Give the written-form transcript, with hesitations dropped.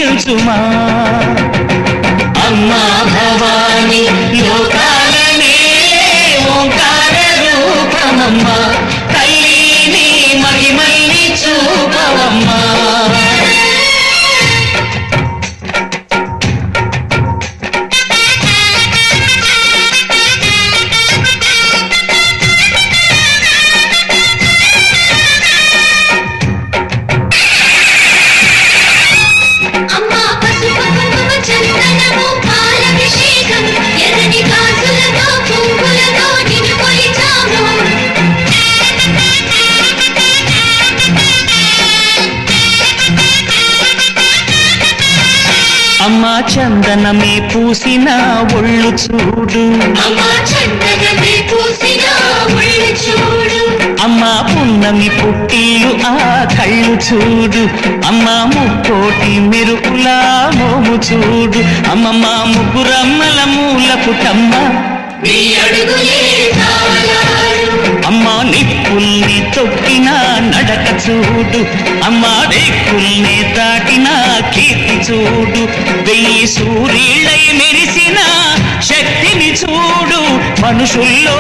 దీవించుమా అమ్మా భవాని లోకాలనే ఓంకార రూపమమ్మా తల్లిని మహిమల్ని చూపవమ్మా అమ్మా చందనమే పూసిన ఒళ్ళు చూడు అమ్మా పున్నమి పుట్టిలు ఆ కళ్ళు చూడు అమ్మా ముక్కోటి మెరుపులా మోము చూడు అమ్మమ్మ ముగ్గురమ్మల మూల పుటమ్మ అమ్మా నిప్పుల్ని తొక్కిన నడక చూడు అమ్మా రేకుల్ని దాటిన కీర్తి చూడు 1000 సూర్యులై మెరిసిన శక్తిని చూడు మనుషుల్లో